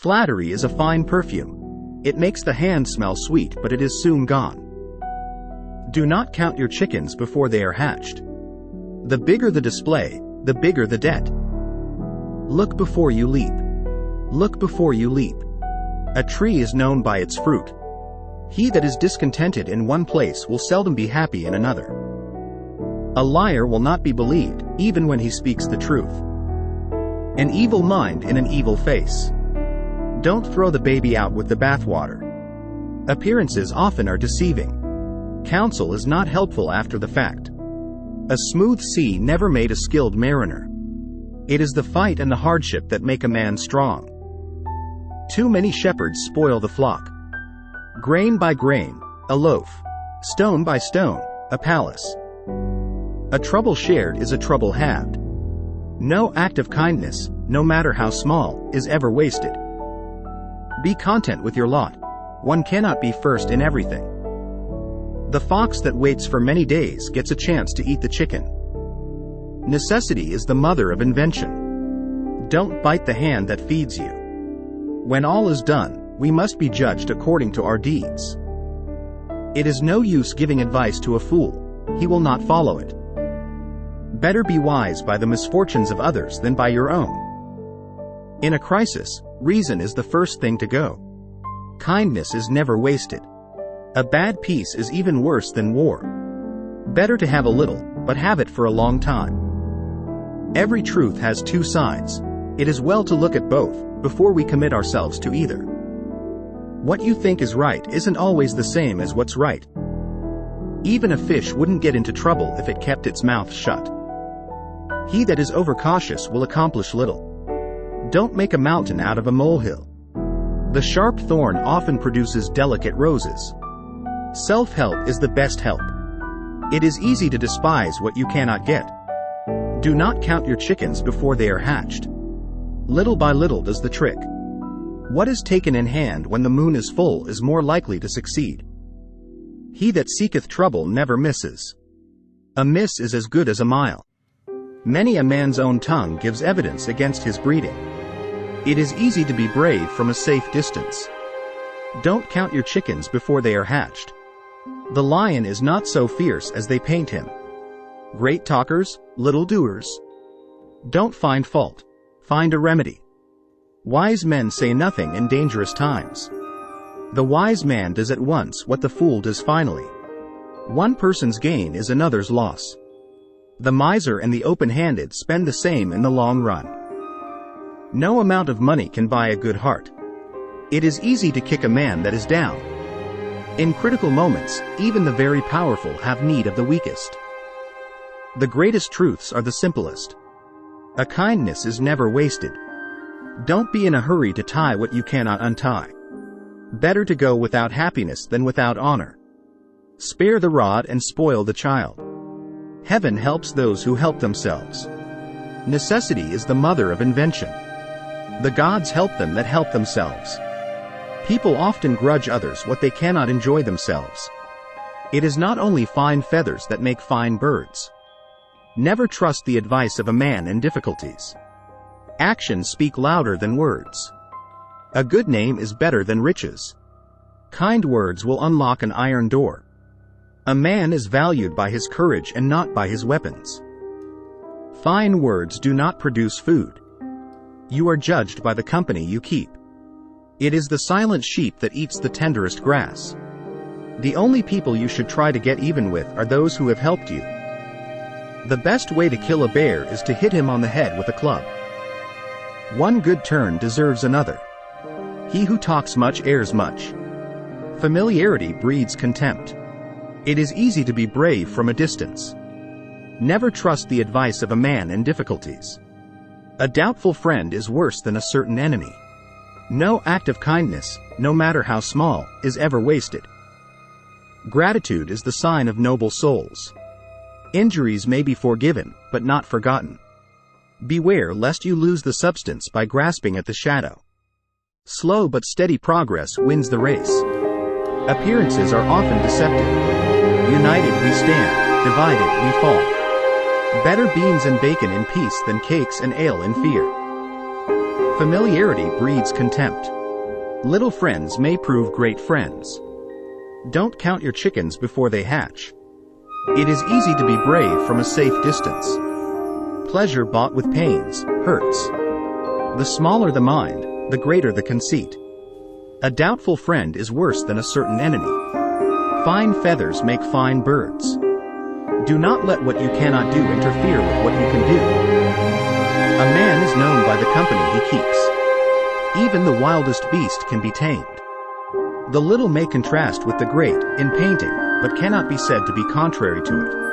Flattery is a fine perfume. It makes the hand smell sweet, but it is soon gone. Do not count your chickens before they are hatched. The bigger the display, the bigger the debt. Look before you leap. Look before you leap. A tree is known by its fruit. He that is discontented in one place will seldom be happy in another. A liar will not be believed, even when he speaks the truth. An evil mind in an evil face. Don't throw the baby out with the bathwater. Appearances often are deceiving. Counsel is not helpful after the fact. A smooth sea never made a skilled mariner. It is the fight and the hardship that make a man strong. Too many shepherds spoil the flock. Grain by grain, a loaf. Stone by stone, a palace. A trouble shared is a trouble halved. No act of kindness, no matter how small, is ever wasted. Be content with your lot. One cannot be first in everything. The fox that waits for many days gets a chance to eat the chicken. Necessity is the mother of invention. Don't bite the hand that feeds you. When all is done, we must be judged according to our deeds. It is no use giving advice to a fool. He will not follow it. Better be wise by the misfortunes of others than by your own. In a crisis, reason is the first thing to go. Kindness is never wasted. A bad peace is even worse than war. Better to have a little, but have it for a long time. Every truth has two sides. It is well to look at both, before we commit ourselves to either. What you think is right isn't always the same as what's right. Even a fish wouldn't get into trouble if it kept its mouth shut. He that is overcautious will accomplish little. Don't make a mountain out of a molehill. The sharp thorn often produces delicate roses. Self-help is the best help. It is easy to despise what you cannot get. Do not count your chickens before they are hatched. Little by little does the trick. What is taken in hand when the moon is full is more likely to succeed. He that seeketh trouble never misses. A miss is as good as a mile. Many a man's own tongue gives evidence against his breeding. It is easy to be brave from a safe distance. Don't count your chickens before they are hatched. The lion is not so fierce as they paint him. Great talkers, little doers. Don't find fault. Find a remedy. Wise men say nothing in dangerous times. The wise man does at once what the fool does finally. One person's gain is another's loss. The miser and the open-handed spend the same in the long run. No amount of money can buy a good heart. It is easy to kick a man that is down. In critical moments, even the very powerful have need of the weakest. The greatest truths are the simplest. A kindness is never wasted. Don't be in a hurry to tie what you cannot untie. Better to go without happiness than without honor. Spare the rod and spoil the child. Heaven helps those who help themselves. Necessity is the mother of invention. The gods help them that help themselves. People often grudge others what they cannot enjoy themselves. It is not only fine feathers that make fine birds. Never trust the advice of a man in difficulties. Actions speak louder than words. A good name is better than riches. Kind words will unlock an iron door. A man is valued by his courage and not by his weapons. Fine words do not produce food. You are judged by the company you keep. It is the silent sheep that eats the tenderest grass. The only people you should try to get even with are those who have helped you. The best way to kill a bear is to hit him on the head with a club. One good turn deserves another. He who talks much errs much. Familiarity breeds contempt. It is easy to be brave from a distance. Never trust the advice of a man in difficulties. A doubtful friend is worse than a certain enemy. No act of kindness, no matter how small, is ever wasted. Gratitude is the sign of noble souls. Injuries may be forgiven, but not forgotten. Beware lest you lose the substance by grasping at the shadow. Slow but steady progress wins the race. Appearances are often deceptive. United we stand, divided we fall. Better beans and bacon in peace than cakes and ale in fear. Familiarity breeds contempt. Little friends may prove great friends. Don't count your chickens before they hatch. It is easy to be brave from a safe distance. Pleasure bought with pains hurts. The smaller the mind, the greater the conceit. A doubtful friend is worse than a certain enemy. Fine feathers make fine birds. Do not let what you cannot do interfere with what you can do. A man is known by the company he keeps. Even the wildest beast can be tamed. The little may contrast with the great in painting, but cannot be said to be contrary to it.